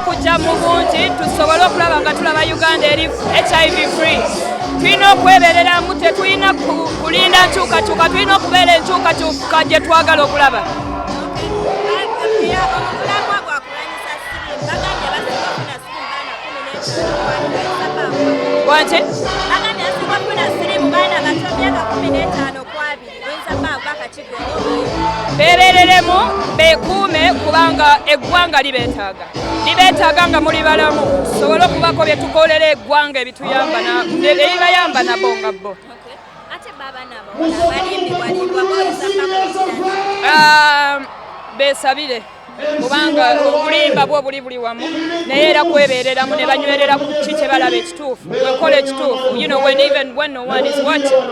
okujja mu bungi tusobole okulaba nga tulaba Uganda eri HIV free. Tulina okwebereramu, tetulina kulinda nkyukakyuka, tulina okubeera enkyukakyuka gye twagala okulaba. Wanti? Bebereremu beekuume kubanga eggwanga libeetaaga nga muli balamu tusobole okubako bye tukolera eggwanga ebibayamba nabo nga bo. Beesabire kubanga obulimba bwo buli wamu naye era kwebereramu ne banywerera ku kiki balaba ekituufu wekola ekituufu when no one is watching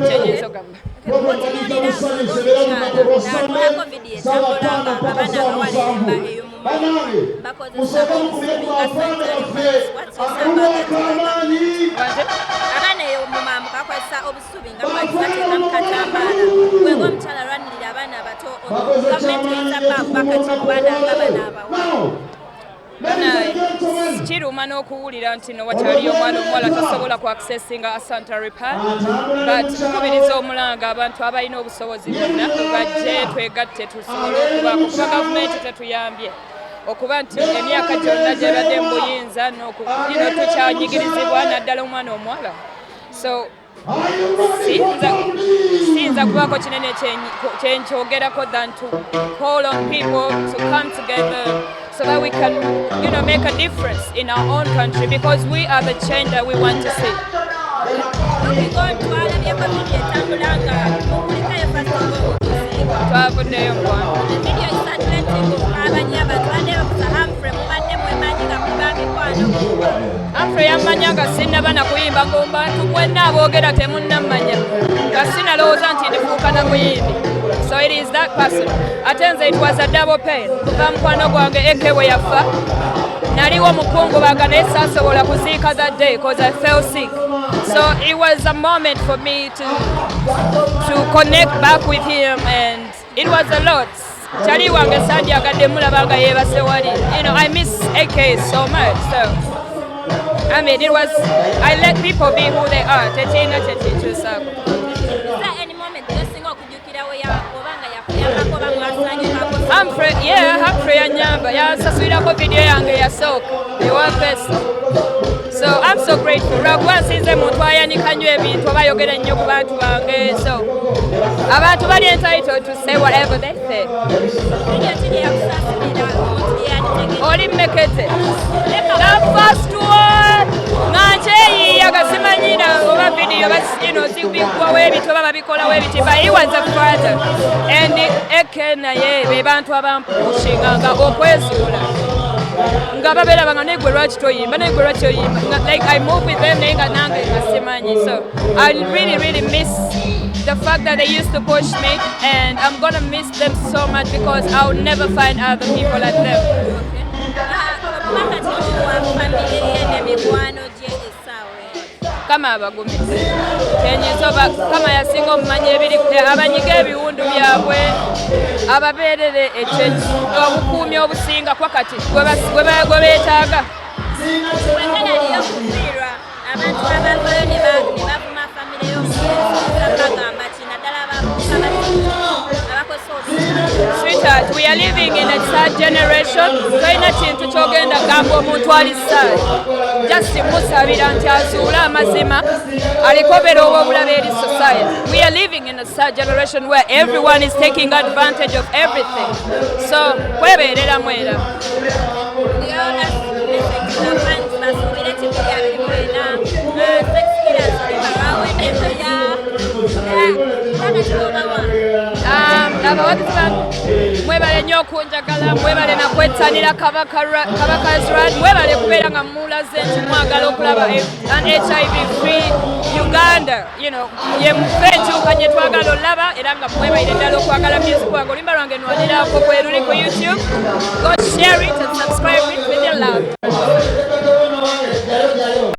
kyenyinza ogamba. Kiruma n'okuwulira nti no wakyaliyo omwana omuwala tasobola ku accessinga a sanitary pad, but tukubiriza omulanga abantu abalina obusobozi bonna bajje twegatte tusobole okubaako kuba gavumenti tetuyambye okuba nti emyaka gyonna gyebadde mu buyinza tukyanyigirizibwa naddala omwana omuwala. So siyinza kubaako kinene kyenkyogerako than to call on people to come together so that we can make a difference in our own country because we are the change that we want to see. Twavuddeyo Humphrey yammanya nga sinnaba na kuyimba ng'obantu mwenna aboogera temunnamanya nga sinnalowooza nti ndifuuka na muyimbi. So it is that person. Ate nze it was a double pain kuva mukwano gwange Eke we yafa naliwo mukungubaga naye saasobola kuziika that day because I fell sick. So it was a moment for me to connect back with him and it was a lot. Chali wange sandyagadde mulaba nga yeebase wali. I miss AK so much. So I mean, I let people be who they are. Tetina tekikyusaako. Humphrey yanyamba yasasulirako video yange yasooka ewa pesa. So I'm so grateful. Lwakuba nsinze muntu ayanika nnyo ebintu oba ayogera nnyo ku bantu bange. So abantu bali entitled to say whatever they say. Oli mmekete. The first one ng'akyeyiiya gasimanyira oba video zibikwawo ebintu oba babikolawo ebiti but he was a father and Eke naye be bantu abampushinga okwezuula nga babeera nga negwe lwaki toyimba negwe lwaki oyimba like I move with them naye nga nange ngasimanyi. So I really miss the fact that they used to push me and I'm gonna miss them so much because I'll never find other people like them. Kama abagumizi kyenyizoba kama yasinga omumanya ebiri abanyiga ebiwundu byabwe ababeerere obukuumi obusinga kwa kati gwe beetaaga abantu abavayo ne bavuma famire y'omugamba kinaddala Sweetheart, we are living in a sad generation. Toyina kintu kyogenda gamba omuntu ali sad. Just musabira nti azuula amazima alikobera obulabe eri society. We are living in a sad generation where everyone is taking advantage of everything. So kwebeerera mwera. Mwebale nnyo okunjagala, mwebale nakwettanira Kabaka's Run, mwebale kubeera nga mulaze nti mwagala okulaba an HIV free Uganda. Ye mufe enkyuka gye twagala olaba era nga mwebaire ddala okwagala music wange. Oluyimba lwange nwoneraako kwe luli ku YouTube. Go share it and subscribe it with your love.